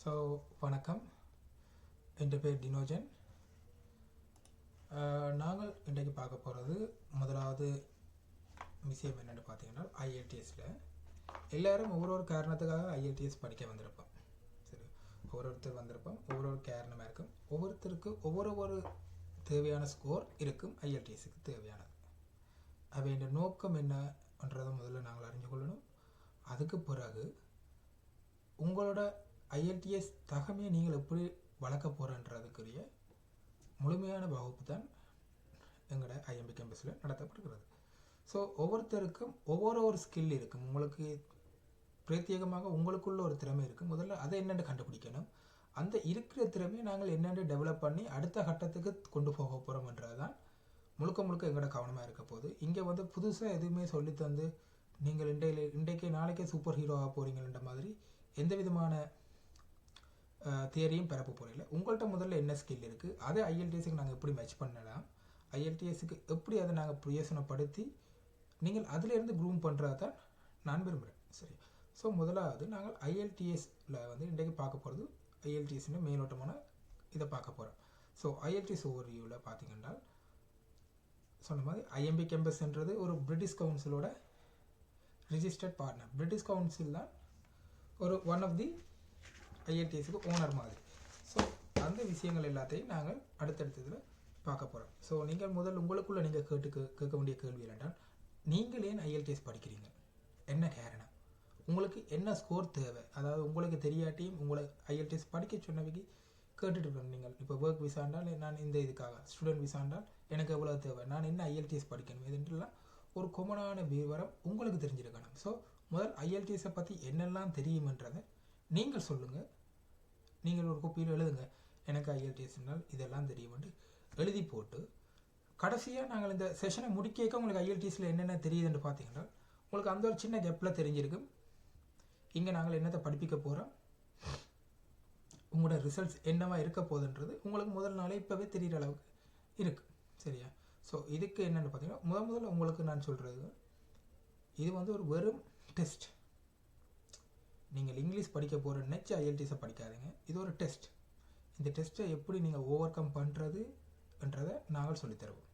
So வணக்கம், என் பேர் டினோஜன். நாங்கள் இன்றைக்கு பார்க்க போகிறது முதலாவது விஷயம் என்னென்னு பார்த்தீங்கன்னா, ஐஎல்டிஎஸில் எல்லோரும் ஒவ்வொரு காரணத்துக்காக ஐஎல்டிஎஸ் படிக்க வந்திருப்போம். சரி, ஒவ்வொருத்தர் வந்திருப்போம், ஒவ்வொரு காரணமாக இருக்கும். ஒவ்வொருத்தருக்கு ஒவ்வொரு தேவையான ஸ்கோர் இருக்கும். ஐஎல்டிஎஸுக்கு தேவையானது அவையோட நோக்கம் என்னன்றதை முதல்ல நாங்கள் அறிஞ்சு கொள்ளணும். அதுக்கு பிறகு உங்களோட ஐஎல்டிஎஸ் தகமையை நீங்கள் எப்படி வளர்க்க போகிறன்றதுக்குரிய முழுமையான வகுப்பு தான் எங்களோட ஐஎம்பி கேம்பஸில் நடத்தப்படுகிறது. ஸோ ஒவ்வொருத்தருக்கும் ஒவ்வொரு ஸ்கில் இருக்கும். உங்களுக்கு பிரத்யேகமாக உங்களுக்குள்ள ஒரு திறமை இருக்குது. முதல்ல அதை என்னென்னு கண்டுபிடிக்கணும். அந்த இருக்கிற திறமையை நாங்கள் என்னென்னு டெவலப் பண்ணி அடுத்த கட்டத்துக்கு கொண்டு போக போகிறோம்ன்றது தான் முழுக்க எங்களோட கவனமாக இருக்க போகுது. இங்கே புதுசாக எதுவுமே சொல்லித்தந்து நீங்கள் இன்றைக்கே நாளைக்கே சூப்பர் ஹீரோவாக போகிறீங்கன்ற மாதிரி எந்த விதமான தியரியும் பரப்ப போகிறீங்க. உங்கள்கிட்ட முதல்ல என்ன ஸ்கில் இருக்குது, அதை ஐஎல்டிஎஸுக்கு நாங்கள் எப்படி மேட்ச் பண்ணலாம், ஐஎல்டிஎஸுக்கு எப்படி அதை நாங்கள் பிரயோசனப்படுத்தி நீங்கள் அதிலேருந்து க்ரூம் பண்ணுறது தான் நான் விரும்புகிறேன். சரி, ஸோ முதலாவது நாங்கள் ஐஎல்டிஎஸில் இன்றைக்கு பார்க்க போகிறது ஐஎல்டிஎஸ்னு மேலோட்டமான இதை பார்க்க போகிறோம். ஸோ ஐஎல்டிஎஸ் ஓவர்வியூவில் பார்த்தீங்கன்னா சொன்ன மாதிரி ஐஎம்பி கேம்பஸ்ன்றது ஒரு பிரிட்டிஷ் கவுன்சிலோட ரிஜிஸ்டர்ட் பார்ட்னர். பிரிட்டிஷ் கவுன்சில் தான் ஒரு ஒன் ஆஃப் தி ஐஎல்டிஎஸுக்கு ஓனர் மாதிரி. ஸோ அந்த விஷயங்கள் எல்லாத்தையும் நாங்கள் அடுத்தடுத்ததில் பார்க்க போகிறோம். ஸோ நீங்கள் முதல் உங்களுக்குள்ளே நீங்கள் கேட்க வேண்டிய கேள்வி என்னென்றால், நீங்கள் ஏன் ஐஎல்டிஎஸ் படிக்கிறீங்க, என்ன காரணம், உங்களுக்கு என்ன ஸ்கோர் தேவை, அதாவது உங்களுக்கு தெரியாட்டியும் உங்களை ஐஎல்டிஎஸ் படிக்க சொன்னவைக்கு கேட்டுட்டு இருக்கணும். நீங்கள் இப்போ ஒர்க் விசாண்டால் நான் இந்த இதுக்காக, ஸ்டூடெண்ட் விசாண்டால் எனக்கு எவ்வளோ தேவை, நான் என்ன ஐஎல்டிஎஸ் படிக்கணும், இதுன்றலாம் ஒரு கொமனான விவரம் உங்களுக்கு தெரிஞ்சிருக்கணும். ஸோ முதல் ஐஎல்டிஎஸை பற்றி என்னெல்லாம் தெரியுமென்றதை நீங்கள் சொல்லுங்கள். நீங்கள் ஒரு கோப்பியில் எழுதுங்க, எனக்கு ஐஎல்டிஎஸ்னால் இதெல்லாம் தெரியுமென்று எழுதி போட்டு கடைசியாக நாங்கள் இந்த செஷனை முடிக்க உங்களுக்கு ஐஎல்டிஎஸில் என்னென்ன தெரியுதுன்னு பார்த்தீங்கன்னா உங்களுக்கு அந்த ஒரு சின்ன கேப்பில் தெரிஞ்சிருக்கும். இங்கே நாங்கள் என்னத்தை படிப்பிக்க போகிறோம், உங்களோட ரிசல்ட்ஸ் என்னவா இருக்க போகுதுன்றது உங்களுக்கு முதல் நாளே இப்போவே தெரிகிற அளவுக்கு இருக்குது. சரியா? ஸோ இதுக்கு என்னென்னு பார்த்தீங்கன்னா முதல்ல உங்களுக்கு நான் சொல்கிறது, இது ஒரு வெறும் டெஸ்ட். நீங்கள் இங்கிலீஷ் படிக்க போகிற நெச்சு ஐஎல்டிஎஸை படிக்காதீங்க. இது ஒரு டெஸ்ட். இந்த டெஸ்ட்டை எப்படி நீங்கள் ஓவர் கம் பண்ணுறதுன்றதை நாங்கள் சொல்லித்தருவோம்.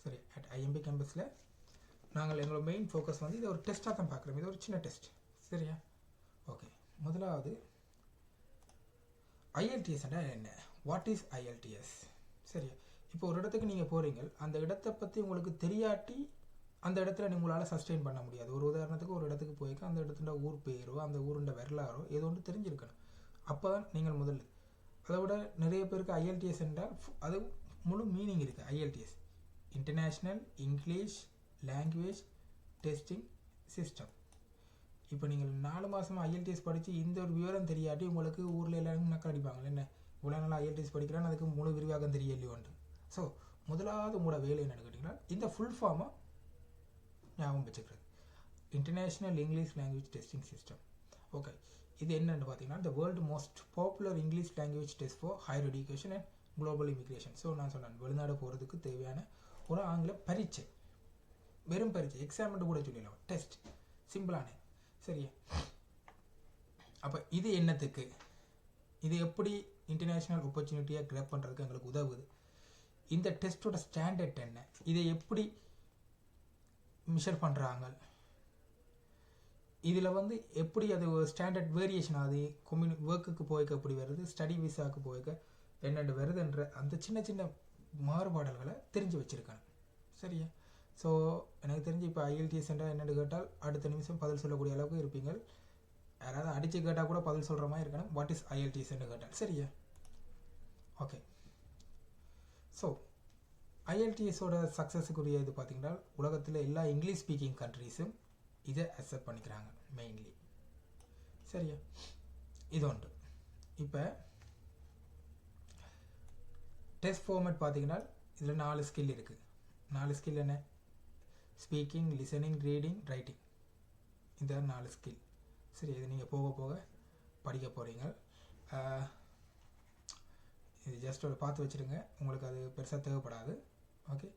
சரி, அட் ஐஎம்பி கேம்பஸில் நாங்கள் எங்களோட மெயின் ஃபோக்கஸ் இது ஒரு டெஸ்ட்டாக தான் பார்க்குறோம். இது ஒரு சின்ன டெஸ்ட். சரியா? ஓகே, முதலாவது ஐஎல்டிஎஸ்னா என்ன, வாட் இஸ் ஐஎல்டிஎஸ்? சரியா? இப்போ ஒரு இடத்துக்கு நீங்கள் போகிறீங்க, அந்த இடத்தை பற்றி உங்களுக்கு தெரியாட்டி அந்த இடத்துல உங்களால் சஸ்டெயின் பண்ண முடியாது. ஒரு உதாரணத்துக்கு ஒரு இடத்துக்கு போய்க்க அந்த இடத்துல ஊர் பேரோ அந்த ஊருண்ட வரலாறோ ஏதோ ஒன்று தெரிஞ்சிருக்கணும். அப்போ தான் நீங்கள் முதல்ல, அதை விட நிறைய பேருக்கு ஐஎல்டிஎஸ் என்றால் அது முழு மீனிங் இருக்குது. IELTS international English language testing system. இப்போ நீங்கள் 4 மாதமாக ஐஎல்டிஎஸ் படித்து இந்த ஒரு விவரம் தெரியாட்டி உங்களுக்கு ஊரில் எல்லாரும் நக்கல் அடிப்பாங்க, என்ன இவ்வளோ நாள் ஐஎல்டிஎஸ் படிக்கிறான்னு அதுக்கு முழு விரிவாகம் தெரியலையோன்ட்டு. ஸோ முதலாவது உங்களோட வேலை என்னென்னு கேட்டிங்கன்னா, இந்த ஃபுல் ஃபார்மாக ஞாபகம் வச்சுக்கிறது. International English language testing system. Okay, இது என்னென்னு பார்த்தீங்கன்னா, the world most popular English language test for higher education and global immigration. So நான் சொன்னேன், வெளிநாடு போகிறதுக்கு தேவையான ஒரு ஆங்கில பரீட்சை, வெறும் பரீட்சை, எக்ஸாம்னு கூட சொல்லலாம், டெஸ்ட், சிம்பிளான. சரியா? அப்போ இது என்னத்துக்கு, இது எப்படி இன்டர்நேஷ்னல் ஆப்பர்ச்சுனிட்டியாக கிராப் பண்ணுறதுக்கு எங்களுக்கு உதவுது, இந்த டெஸ்ட்டோட ஸ்டாண்டர்ட் என்ன, இதை எப்படி மெஷர் பண்ணுறாங்க, இதில் எப்படி அது ஸ்டாண்டர்ட் வேரியேஷன் ஆகுது, ஒர்க்குக்கு போய்க்க எப்படி வருது, ஸ்டடி விசாவுக்கு போய்க்க என்னென்னு வருதுன்ற அந்த சின்ன மாறுபாடுகளை தெரிஞ்சு வச்சுருக்கேன். சரியா? ஸோ எனக்கு தெரிஞ்சு இப்போ ஐஎல்டிஎஸ் என்றால் என்னென்னு கேட்டால் அடுத்த நிமிஷம் பதில் சொல்லக்கூடிய அளவுக்கு இருப்பீங்க. யாராவது அடித்து கேட்டால் கூட பதில் சொல்கிற மாதிரி இருக்கணும், வாட் இஸ் ஐஎல்டிஎஸ்ன்னு கேட்டால். சரியா? ஓகே, ஸோ ஐஎல்டிஎஸோட சக்ஸஸுக்குரிய இது பார்த்தீங்கன்னா, உலகத்தில் எல்லா இங்கிலீஷ் ஸ்பீக்கிங் கண்ட்ரீஸும் இதை அக்செப்ட் பண்ணிக்கிறாங்க மெயின்லி. சரியா? இது உண்டு. இப்போ டெஸ்ட் ஃபார்மேட் பார்த்தீங்கன்னா இதில் 4 ஸ்கில் இருக்குது. 4 ஸ்கில் என்ன, ஸ்பீக்கிங், லிசனிங், ரீடிங், ரைட்டிங். இந்த 4 ஸ்கில். சரி, இது நீங்கள் போக போக படிக்க போகிறீங்க. இது ஜஸ்ட் ஒரு பார்த்து வச்சுருங்க, உங்களுக்கு அது பெருசாக தேவைப்படாது. ஓகே,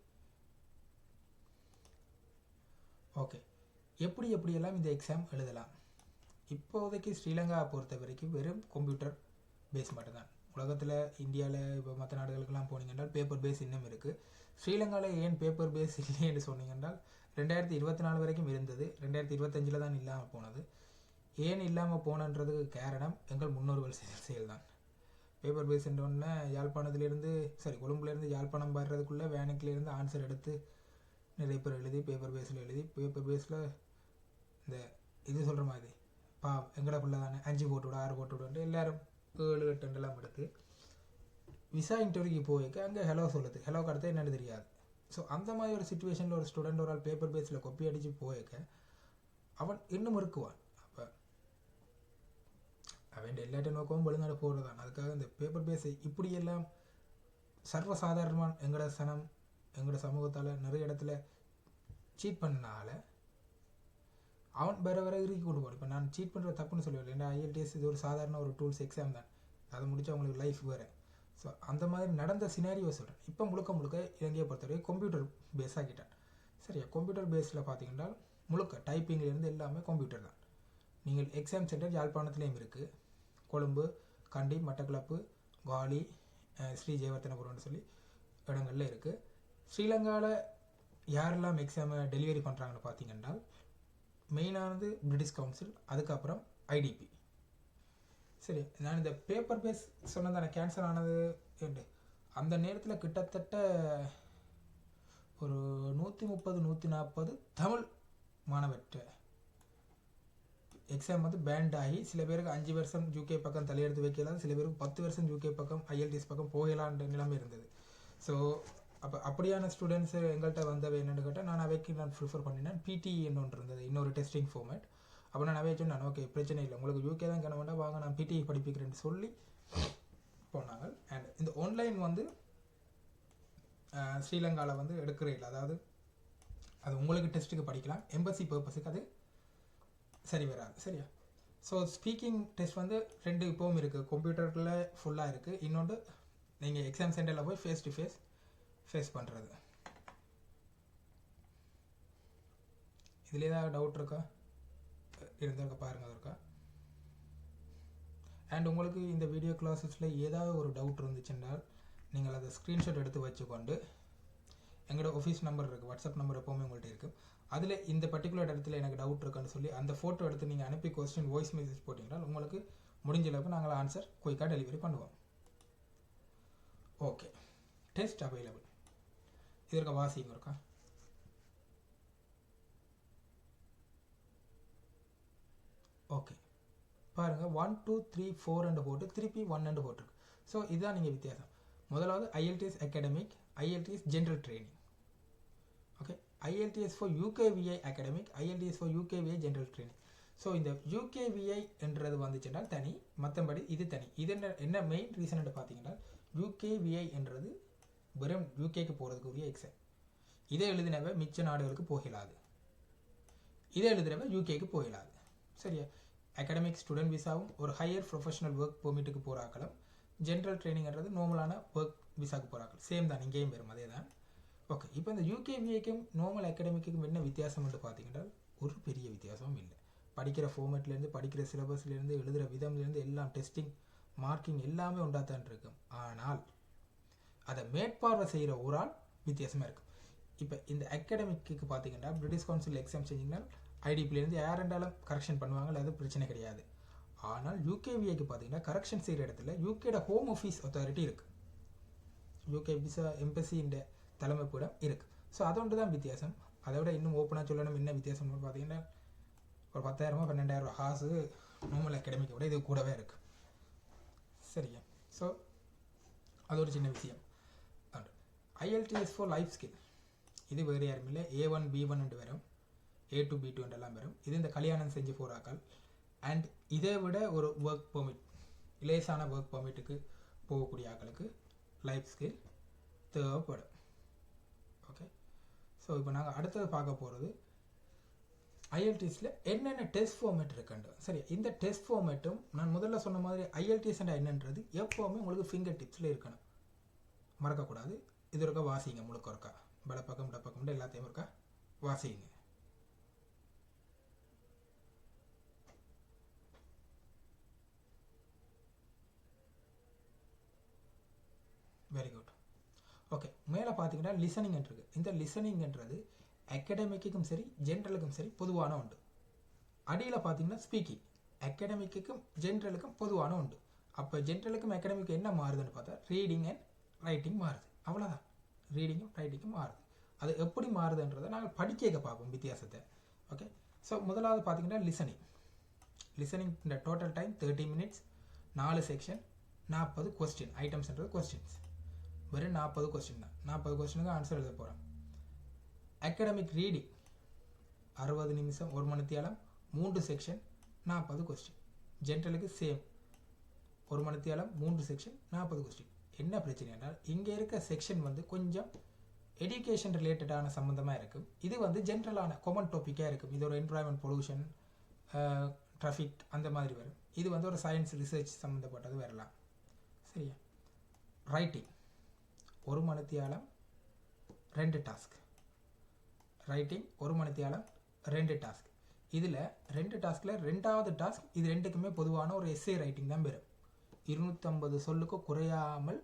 எப்படியெல்லாம் இந்த எக்ஸாம் எழுதலாம். இப்போதைக்கு ஸ்ரீலங்காவை பொறுத்த வரைக்கும் வெறும் கம்ப்யூட்டர் பேஸ் மட்டும்தான். உலகத்தில் இந்தியாவில் இப்போ மற்ற நாடுகளுக்கெல்லாம் போனீங்கன்றால் பேப்பர் பேஸ் இன்னும் இருக்குது. ஸ்ரீலங்காவில் ஏன் பேப்பர் பேஸ் இல்லைன்னு சொன்னீங்கன்றால் 2024 வரைக்கும் இருந்தது, 2025 தான் இல்லாமல் போனது. ஏன் இல்லாமல் போனன்றதுக்கு காரணம் எங்கள் முன்னோர்கள் செயல் தான். பேப்பர் பேஸ் என்றோடனே யாழ்ப்பாணத்துலேருந்து கொழும்புலேருந்து யாழ்ப்பாணம் வர்றதுக்குள்ளே வேனுக்குலேருந்து ஆன்சர் எடுத்து நிறைய பேர் எழுதி பேப்பர் பேஸில் எழுதி பேப்பர் பேஸில் இந்த இது சொல்கிற மாதிரி எங்கட பிள்ளை தானே 5 போட்டு விட 6 போட்டு விட்டு எல்லோரும் 7 8 எல்லாம் எடுத்து விசா இன்டர்வியூக்கு போய்க்க அங்கே ஹலோ சொல்லுது, ஹலோக்கு அடுத்து என்னென்னு தெரியாது. ஸோ அந்த மாதிரி ஒரு சுச்சுவேஷனில் ஒரு ஸ்டூடெண்ட் ஒரு ஆள் பேப்பர் பேஸில் கொப்பி அடித்து போய்க்க அவன் இன்னும் இருக்குவான். அப்போ அவன் எல்லாத்தையும் நோக்கவும் வெளிநாடு போடுறதான். அதுக்காக இந்த பேப்பர் பேஸை இப்படியெல்லாம் சர்வசாதாரணமான எங்களோட சமூகத்தால் நிறைய இடத்துல சீட் பண்ணனால அவன் வேறு இறுக்கி கொண்டு போவான். இப்போ நான் சீட் பண்ணுற தப்புன்னு சொல்லுவேன். ஏன்னா ஐஎல்டிஎஸ் இது ஒரு சாதாரண ஒரு டூல்ஸ் எக்ஸாம் தான், அதை முடிச்சு அவங்களுக்கு லைஃப் வேறு. ஸோ அந்த மாதிரி நடந்த சினாரியோ சொல்கிறேன். இப்போ முழுக்க இலங்கையை பொறுத்தவரை கம்ப்யூட்டர் பேஸ் ஆகிட்டான். சரியா, கம்ப்யூட்டர் பேஸில் பார்த்தீங்கன்னா முழுக்க டைப்பிங்லேருந்து எல்லாமே கம்ப்யூட்டர் தான். நீங்கள் எக்ஸாம் சென்டர் யாழ்ப்பாணத்துலேயும் இருக்குது, கொழும்பு, கண்டி, மட்டக்களப்பு, காலி, ஸ்ரீ ஜெயவர்த்தனபுரம்னு சொல்லி இடங்கள்ல இருக்குது. ஸ்ரீலங்காவில் யாரெல்லாம் எக்ஸாமை டெலிவரி பண்ணுறாங்கன்னு பார்த்தீங்கன்னா மெயினானது பிரிட்டிஷ் கவுன்சில், அதுக்கப்புறம் ஐடிபி. சரி, நான் இந்த பேப்பர் பேஸ் சொன்னதான கேன்சல் ஆனது அந்த நேரத்தில் கிட்டத்தட்ட ஒரு 130-140 தமிழ் மாணவற்ற எக்ஸாம் வந்து பேண்ட் ஆகி சில பேருக்கு 5 வருஷம் யூகே பக்கம் தலையெடுத்து வைக்கலாம், சில பேருக்கு 10 வருஷம் யூகே பக்கம் ஐஎல்டிஎஸ் பக்கம் போகலான்ற நிலைமை இருந்தது. ஸோ அப்படியான ஸ்டூடெண்ட்ஸு எங்கள்கிட்ட வந்தவை என்னென்னு கேட்டால் நான் அவைக்கு ப்ரிஃபர் பண்ணினேன். பிடிஇன்னு ஒன்று இருந்தது, இன்னொரு டெஸ்டிங் ஃபார்மேட். அப்போ நான் அவைய சொன்னேன், ஓகே பிரச்சனை இல்லை, உங்களுக்கு யூகே தான் கிண வேண்டாம், வாங்க நான் பிடிஇ படிப்பிக்கிறேன்னு சொல்லி போனாங்க. அண்ட் இந்த ஆன்லைன் வந்து ஸ்ரீலங்காவில் வந்து எடுக்கிற இல்லை, அதாவது அது உங்களுக்கு டெஸ்ட்டுக்கு படிக்கலாம், எம்பசி பர்பஸுக்கு அது சரி வராது. சரியா, ஸோ ஸ்பீக்கிங் டெஸ்ட் வந்து 2 இப்போவும் இருக்குது, கம்ப்யூட்டரில் ஃபுல்லாக இருக்குது. இன்னொன்று நீங்கள் எக்ஸாம் சென்டரில் போய் ஃபேஸ் டு ஃபேஸ் பண்ணுறது. இதில் ஏதாவது டவுட் இருக்கா? இருந்திருக்க பாருங்கள் இருக்கா. அண்ட் உங்களுக்கு இந்த வீடியோ கிளாஸஸில் ஏதாவது ஒரு டவுட் இருந்துச்சுன்னால் நீங்கள் அதை ஸ்க்ரீன்ஷாட் எடுத்து வச்சுக்கொண்டு எங்களோட ஆஃபீஸ் நம்பர் இருக்குது, வாட்ஸ்அப் நம்பர் எப்போவுமே உங்கள்கிட்ட இருக்குது. அதில் இந்த பர்டிகுலர் இடத்துல எனக்கு டவுட் இருக்குன்னு சொல்லி அந்த ஃபோட்டோ எடுத்து நீங்கள் அனுப்பி கொஸ்டின் வாய்ஸ் மெசேஜ் போட்டிங்கன்னா உங்களுக்கு முடிஞ்ச அளவுக்கு நாங்கள் ஆன்சர் குயிக்காக டெலிவரி பண்ணுவோம். Okay, test available. இது இருக்க வாசிங்க இருக்கா. ஓகே பாருங்கள், 1 2 3 4 போட்டு திருப்பி 1 போட்டிருக்கு. ஸோ இதுதான் நீங்கள் வித்தியாசம். முதலாவது IELTS academic, IELTS general training. Okay, IELTS for UKVI academic, IELTS for UKVI general training. So இந்த யூகேவிஐ என்றது வந்துச்சுன்னா தனி, மற்றபடி இது தனி. இது என்ன மெயின் ரீசன் பார்த்தீங்கன்னா யூகேவிஐ என்றது வெறும் யூகேக்கு போகிறதுக்குரிய எக்ஸாம். இதை எழுதினவை மிச்ச நாடுகளுக்கு போகலாது, இதை எழுதுறவை யூகேக்கு போகலாது. சரியா, அகாடமிக் ஸ்டூடெண்ட் விசாவும் ஒரு ஹையர் ப்ரொஃபஷனல் ஒர்க் பெர்மிட்டுக்கு போகிறாக்களும், ஜென்ரல் ட்ரைனிங்கிறது நார்மலான ஒர்க் விசாவுக்கு போகிறாக்கள். சேம் தான், இங்கேயும் வரும் அதே தான். ஓகே, இப்போ இந்த யூகேவிஐக்கும் நார்மல் அகாடமிக்கும் என்ன வித்தியாசம் என்று பார்த்தீங்கன்னா ஒரு பெரிய வித்தியாசமும் இல்லை. படிக்கிற ஃபார்மேட்லேருந்து, படிக்கிற சிலபஸ்லேருந்து, எழுதுகிற விதம்லேருந்து எல்லாம் டெஸ்டிங் மார்க்கிங் எல்லாமே உண்டாத்தான் இருக்கும். ஆனால் அதை மேற்பார்வை செய்கிற ஒரு ஆள் வித்தியாசமாக இருக்கும். இப்போ இந்த அகாடமிக்கு பார்த்தீங்கன்னா பிரிட்டிஷ் கவுன்சில் எக்ஸாம் செஞ்சிங்கன்னா ஐடிபிலேருந்து யார் ரெண்டாலும் கரெக்ஷன் பண்ணுவாங்க, அது பிரச்சனை கிடையாது. ஆனால் யூகேவிஐக்கு பார்த்தீங்கன்னா கரெக்ஷன் செய்கிற இடத்துல யூகேட ஹோம் ஆஃபீஸ் அத்தாரிட்டி இருக்குது, யூகே விசா எம்பசின்ற தலைமைப்பிடம் இருக்குது. ஸோ அதொன்று தான் வித்தியாசம். அதை விட இன்னும் ஓப்பனாக சொல்லணும் என்ன வித்தியாசம்னு பார்த்தீங்கன்னா ஒரு 10,000 12,000 காசு நார்மல் அகாடமிக்கை விட இது கூடவே இருக்குது. சரியா, ஸோ அது ஒரு சின்ன விஷயம். ஐஎல்டிஎஸ் ஃபார் லைஃப் ஸ்கில், இது வேறு யாரும் இல்லை, A1 B1 வரும், A2 B2 எல்லாம் வரும். இது இந்த கல்யாணம் செஞ்சு போகிறாக்கள். அண்ட் இதை விட ஒரு ஒர்க் பெர்மிட், லேசான ஒர்க் பெர்மிட்டுக்கு போகக்கூடிய ஆக்களுக்கு லைஃப் ஸ்கில் தேவைப்படும். ஓகே, ஸோ இப்போ நாங்கள் அடுத்தது பார்க்க போகிறது ஐஎல்டிஎஸில் என்னென்ன டெஸ்ட் ஃபார்மேட் இருக்குண்டு. சரி, இந்த டெஸ்ட் ஃபார்மேட்டும் நான் முதல்ல சொன்ன மாதிரி ஐஎல்டிஎஸ் என்னன்றது எப்போவுமே உங்களுக்கு ஃபிங்கர் டிப்ஸில் இருக்கணும், மறக்கக்கூடாது. இது இருக்க வாசிங்க, முழுக்க இருக்கா பலப்பக்கம் இடப்பக்கம் எல்லாத்தையும் இருக்கா வாசிங்க. மேலே பார்த்தீங்கன்னா லிசனிங் இருக்குது. இந்த லிசனிங்ன்றது அகாடமிக்குக்கும் சரி ஜென்ரலுக்கும் சரி பொதுவான உண்டு. அடியில் பார்த்தீங்கன்னா ஸ்பீக்கிங் அகாடமிக்குக்கும் ஜென்ரலுக்கும் பொதுவான உண்டு. அப்போ ஜென்ரலுக்கும் அகாடமிக்கும் என்ன மாறுதுன்னு பார்த்தா ரீடிங் அண்ட் ரைட்டிங் மாறுது. அவ்வளோதான், ரீடிங்கும் ரைட்டிங்கும் மாறுது. அது எப்படி மாறுதுன்றதை நாங்கள் படிக்க பார்ப்போம் வித்தியாசத்தை. ஓகே, ஸோ முதலாவது பார்த்தீங்கன்னா லிசனிங் இந்த total time 30 minutes, 4 section, 40 question. ஐட்டம்ஸ்ன்றது கொஸ்டின்ஸ், வெறும் 40 கொஸ்டின் தான். 40 கொஸ்டினுக்கு ஆன்சர் எழுத போகிறோம். அகாடமிக் ரீடிங் 60 நிமிஷம், 1 மணித்தியாலம், 3 செக்ஷன், 40 கொஸ்டின். ஜென்ரலுக்கு சேம், 1 மணித்தியாலம், 3 செக்ஷன், 40 கொஸ்டின். என்ன பிரச்சனை என்றால் இங்கே இருக்க செக்ஷன் வந்து கொஞ்சம் எஜுகேஷன் ரிலேட்டடான சம்மந்தமாக இருக்கும். இது வந்து ஜென்ரலான காமன் டாப்பிக்காக இருக்கும். இது ஒரு என்விரான்மெண்ட், பொல்யூஷன், டிராஃபிக் அந்த மாதிரி வரும். இது வந்து ஒரு சயின்ஸ் ரிசர்ச் சம்மந்தப்பட்டது வரலாம். சரியா? ரைட்டிங் 1 மணித்தியாலம் 2 டாஸ்க். ரைட்டிங் 1 மணித்தியாலம் 2 டாஸ்க். இதில் 2 டாஸ்கில் 2வது டாஸ்க் இது ரெண்டுக்குமே பொதுவான ஒரு எஸ்ஏ ரைட்டிங் தான் பெறும். 250 சொல்லுக்கு குறையாமல்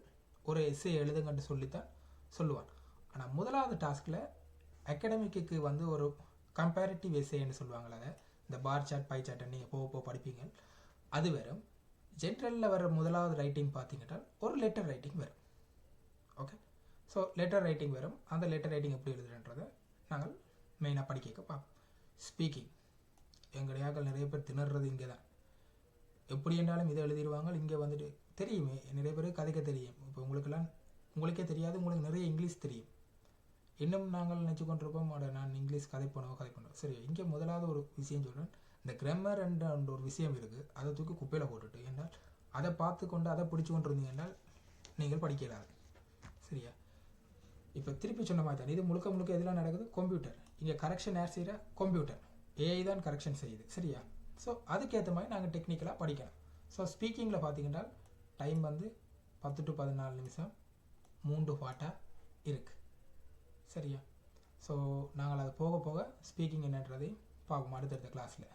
ஒரு எஸ்ஏ எழுதுங்கன்னு சொல்லித்தான் சொல்லுவான். ஆனால் முதலாவது டாஸ்கில் அகாடமிக்கு வந்து ஒரு கம்பேரிட்டிவ் எஸ்ஏன்னு சொல்லுவாங்களே, அதை இந்த பார் சார்ட் பை சார்ட்டை நீங்கள் போக படிப்பீங்க. அது வரும். ஜென்ரலில் வர முதலாவது ரைட்டிங் பார்த்தீங்கன்னா ஒரு லெட்டர் ரைட்டிங் வரும். ஓகே, ஸோ லெட்டர் ரைட்டிங் வரும். அந்த லெட்டர் ரைட்டிங் எப்படி எழுதுறன்றதை நாங்கள் மெயினாக படிக்க பார்ப்போம். ஸ்பீக்கிங் எங்கடையாக்கள் நிறைய பேர் திணறது இங்கே தான். எப்படி என்றாலும் இதை எழுதிடுவாங்க. இங்கே வந்துட்டு தெரியுமே, நிறைய பேர் கதைக்க தெரியும். இப்போ உங்களுக்கே தெரியாது, உங்களுக்கு நிறைய இங்கிலீஷ் தெரியும். இன்னும் நாங்கள் நினச்சி கொண்டிருப்போம், நான் இங்கிலீஷ் கதைப்போம். சரி, இங்கே முதலாவது ஒரு விஷயம் சொல்கிறேன். இந்த கிராமர் என்ற ஒரு விஷயம் இருக்குது, அதை தூக்கி குப்பையில் போட்டுட்டு என்றால் அதை பார்த்து கொண்டு அதை பிடிச்சி கொண்டு இருந்தீங்க என்றால் நீங்கள் படிக்கலாது. சரியா? இப்போ திருப்பி சொன்ன மாதிரி தான் இது முழுக்க எதெல்லாம் நடக்குது? கம்ப்யூட்டர். இங்கே கரெக்ஷன் யார் செய்கிற? கம்ப்யூட்டர். ஏஐ தான் கரெக்ஷன் செய்யுது. சரியா? ஸோ அதுக்கேற்ற மாதிரி நாங்கள் டெக்னிக்கலாக படிக்கணும். ஸோ ஸ்பீக்கிங்கில் பார்த்தீங்கன்னா டைம் வந்து 10 to 14 நிமிஷம், 3 பாட்டாக இருக்குது. சரியா? ஸோ நாங்கள் அதை போக ஸ்பீக்கிங் என்னன்றதை பார்ப்போம் அடுத்தடுத்த கிளாஸில்.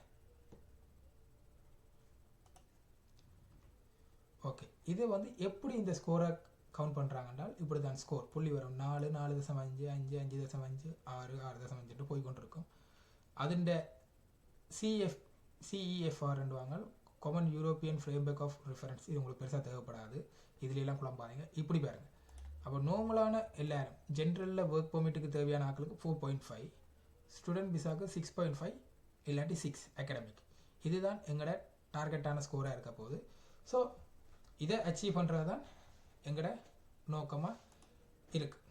ஓகே, இது வந்து எப்படி இந்த ஸ்கோரை கவுண்ட் பண்ணுறாங்கன்றால் இப்படி தான் ஸ்கோர் புள்ளி வரும். 4, 4.5, 5, 5.5, 6, 6.5 போய்கொண்டிருக்கும். அதுண்ட CEFR common European framework of reference. இது உங்களுக்கு பெருசாக தேவைப்படாது, இதுலாம் குழம்பாதீங்க. இப்படி பாருங்கள். அப்போ நார்மலான எல்லாரும் ஜென்ரலில் ஒர்க் பெர்மிட்டுக்கு தேவையான ஆட்களுக்கு 4.5, ஸ்டூடெண்ட் விசாவுக்கு 6.5 இல்லாட்டி 6 அகாடமிக். இதுதான் எங்களோட டார்கெட்டான ஸ்கோராக இருக்க போகுது. ஸோ இதை அச்சீவ் பண்ணுறது தான் எங்களோட நோக்கமாக இருக்குது.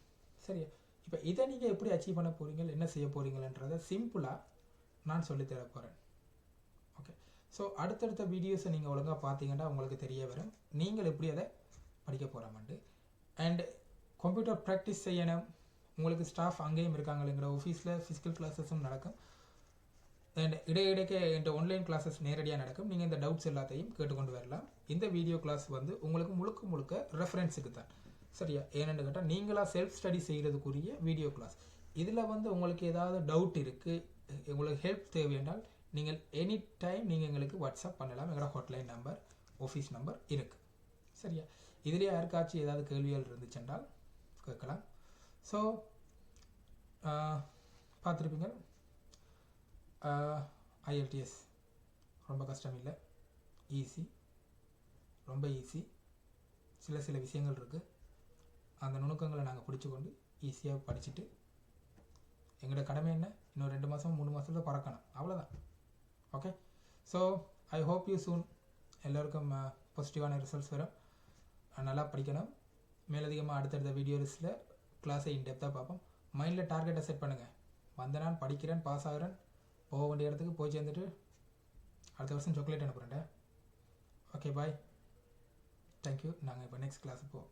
சரியா? இப்போ இதை நீங்கள் எப்படி அச்சீவ் பண்ண போகிறீங்க, என்ன செய்ய போகிறீங்கன்றதை சிம்பிளாக நான் சொல்லித்தர போகிறேன். ஓகே, ஸோ அடுத்தடுத்த வீடியோஸை நீங்கள் ஒழுங்காக பார்த்தீங்கன்னா உங்களுக்கு தெரிய வரும் நீங்கள் எப்படி அதை படிக்க போகிறாமண்டு. அண்ட் கம்ப்யூட்டர் ப்ராக்டிஸ் செய்யணும். உங்களுக்கு ஸ்டாஃப் அங்கேயும் இருக்காங்க. எங்களோட ஆஃபீஸில் ஃபிசிக்கல் கிளாஸஸும் நடக்கும். அண்ட் இடையிடைக்கு இந்த ஆன்லைன் கிளாஸஸ் நேரடியாக நடக்கும். நீங்கள் இந்த டவுட்ஸ் எல்லாத்தையும் கேட்டுக்கொண்டு வரலாம். இந்த வீடியோ கிளாஸ் வந்து உங்களுக்கு முழுக்க ரெஃபரன்ஸுக்கு தான். சரியா? ஏன்னு கேட்டால் நீங்களாக செல்ஃப் ஸ்டடி செய்கிறதுக்குரிய வீடியோ கிளாஸ். இதில் வந்து உங்களுக்கு ஏதாவது டவுட் இருக்குது, உங்களுக்கு ஹெல்ப் தேவையானால் நீங்கள் எனி டைம் நீங்கள் எங்களுக்கு வாட்ஸ்அப் பண்ணலாம். எங்களோட ஹாட்லைன் நம்பர், ஆஃபீஸ் நம்பர் இருக்குது. சரியா? இதிலே யாருக்காச்சும் ஏதாவது கேள்விகள் இருந்துச்சென்றால் கேட்கலாம். ஸோ பார்த்துருப்பீங்க, IELTS ரொம்ப கஷ்டம் இல்லை, ஈஸி, ரொம்ப ஈஸி. சில விஷயங்கள் இருக்குது, அந்த நுணுக்கங்களை நாங்கள் பிடிச்சிக்கொண்டு ஈஸியாக படிச்சுட்டு எங்களோட கடமை என்ன, இன்னும் 2 மாதம் 3 மாதத்தில் பறக்கணும், அவ்வளோதான். Okay, so I hope you soon எல்லோருக்கும் பாசிட்டிவான ரிசல்ட்ஸ் வரும். நல்லா படிக்கணும். மேலதிகமாக அடுத்தடுத்த வீடியோஸில் கிளாஸை இன்டெப்த்தாக பார்ப்போம். மைண்டில் டார்கெட்டை செட் பண்ணுங்கள். வந்த நான் படிக்கிறேன், பாஸ் ஆகிறேன், போக வேண்டிய இடத்துக்கு போய் சேர்ந்துட்டு அடுத்த வருஷம் சாக்லேட் அனுப்புகிறேன். ஓகே, பாய், தேங்க்யூ. நாங்கள் இப்போ நெக்ஸ்ட் கிளாஸுக்கு போவோம்.